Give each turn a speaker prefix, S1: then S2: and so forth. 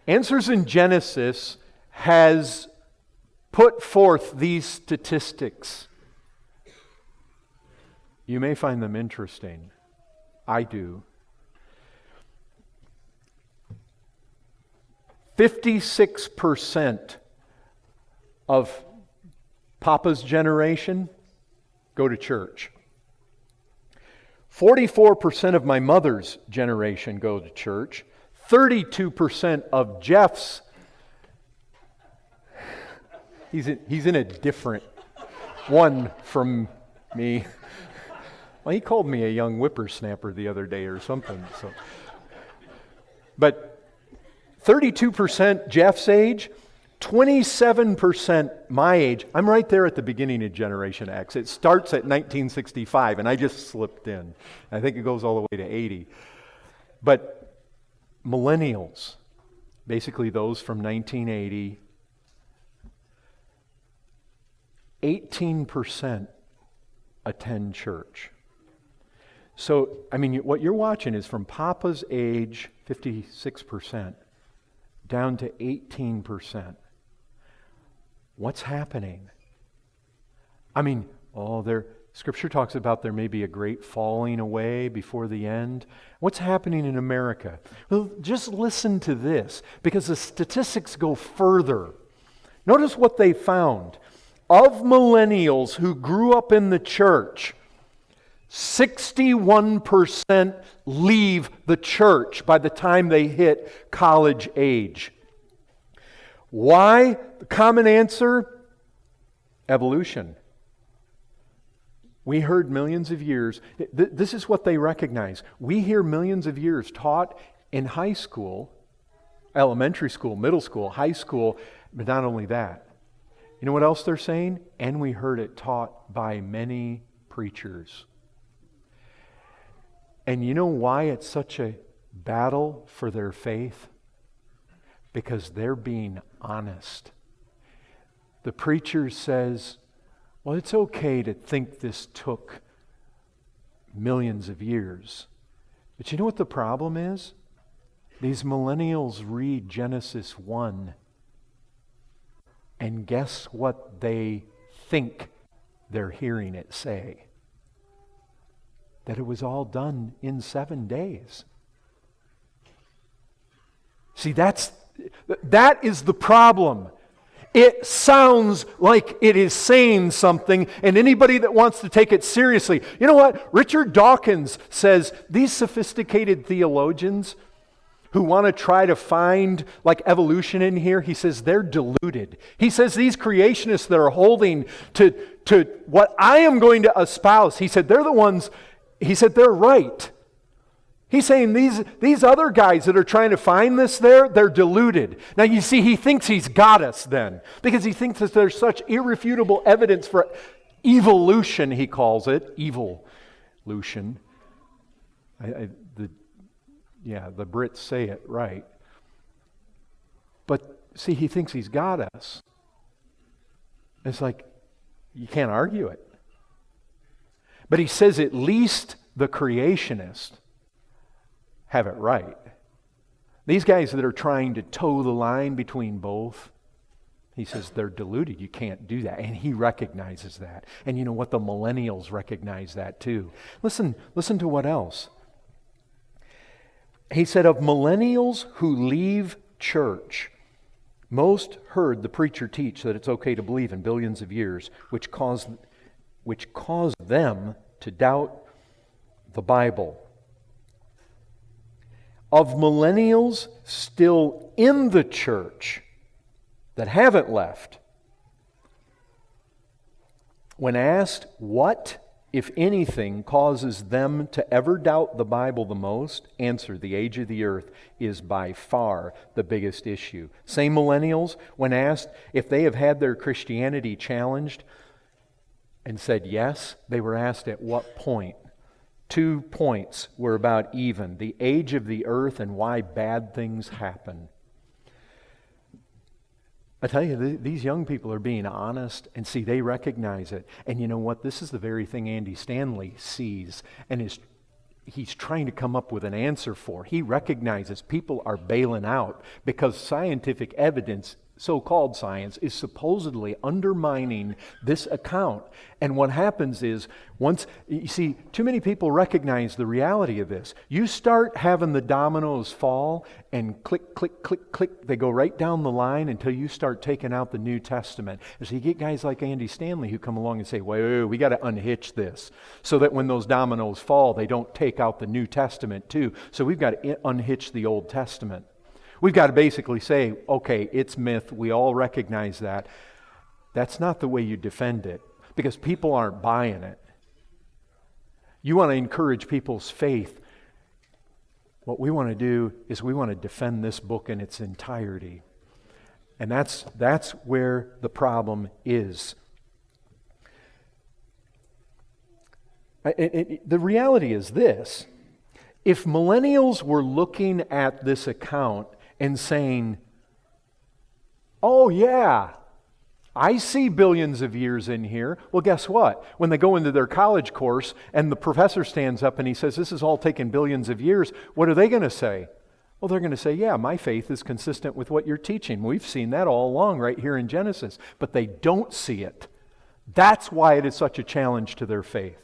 S1: Answers in Genesis has put forth these statistics. You may find them interesting. I do. 56% of Papa's generation go to church. 44% of my mother's generation go to church. 32% of Jeff's, he's in a different one from me. Well, he called me a young whippersnapper the other day or something. But 32% Jeff's age, 27% my age. I'm right there at the beginning of Generation X. It starts at 1965, and I just slipped in. I think it goes all the way to 80. But millennials, basically those from 1980, 18% attend church. So, what you're watching is from Papa's age, 56%, down to 18%. What's happening? Scripture talks about there may be a great falling away before the end. What's happening in America? Well, just listen to this, because the statistics go further. Notice what they found. Of millennials who grew up in the church, 61% leave the church by the time they hit college age. Why? The common answer, evolution. We heard millions of years. This is what they recognize. We hear millions of years taught in high school, elementary school, middle school, high school, but not only that. You know what else they're saying? And we heard it taught by many preachers. And you know why it's such a battle for their faith? Because they're being honest. The preacher says, well, it's okay to think this took millions of years. But you know what the problem is? These millennials read Genesis 1, and guess what they think they're hearing it say? That it was all done in 7 days. See, that is the problem. It sounds like it is saying something, and anybody that wants to take it seriously. You know what? Richard Dawkins says these sophisticated theologians who want to try to find like evolution in here, he says they're deluded. He says these creationists that are holding to what I am going to espouse, he said they're the ones, he said they're right. He's saying these other guys that are trying to find this they're deluded. Now you see, he thinks he's got us then, because he thinks that there's such irrefutable evidence for evolution, he calls it, evolution. The Brits say it right. But see, he thinks he's got us. It's like, you can't argue it. But he says at least the creationists have it right. These guys that are trying to toe the line between both, he says they're deluded. You can't do that. And he recognizes that. And you know what? The millennials recognize that too. Listen to what else. He said, of millennials who leave church, most heard the preacher teach that it's okay to believe in billions of years, which caused them to doubt the Bible. Of millennials still in the church that haven't left, when asked what, if anything, causes them to ever doubt the Bible the most, answer, the age of the earth is by far the biggest issue. Same millennials, when asked if they have had their Christianity challenged and said yes, they were asked at what point. 2 points were about even. The age of the earth and why bad things happen. I tell you, these young people are being honest, and see, they recognize it. And you know what? This is the very thing Andy Stanley sees and is he's trying to come up with an answer for. He recognizes people are bailing out because scientific evidence, so-called science, is supposedly undermining this account. And what happens is, once, you see, too many people recognize the reality of this. You start having the dominoes fall and click, click, click, click, they go right down the line until you start taking out the New Testament. And so you get guys like Andy Stanley who come along and say, wait, we got to unhitch this so that when those dominoes fall, they don't take out the New Testament too. So we've got to unhitch the Old Testament. We've got to basically say, okay, it's myth. We all recognize that. That's not the way you defend it because people aren't buying it. You want to encourage people's faith. What we want to do is we want to defend this book in its entirety. And that's where the problem is. The reality is this. If millennials were looking at this account and saying, oh yeah, I see billions of years in here. Well, guess what? When they go into their college course and the professor stands up and he says, this is all taken billions of years, what are they going to say? Well, they're going to say, yeah, my faith is consistent with what you're teaching. We've seen that all along right here in Genesis. But they don't see it. That's why it is such a challenge to their faith.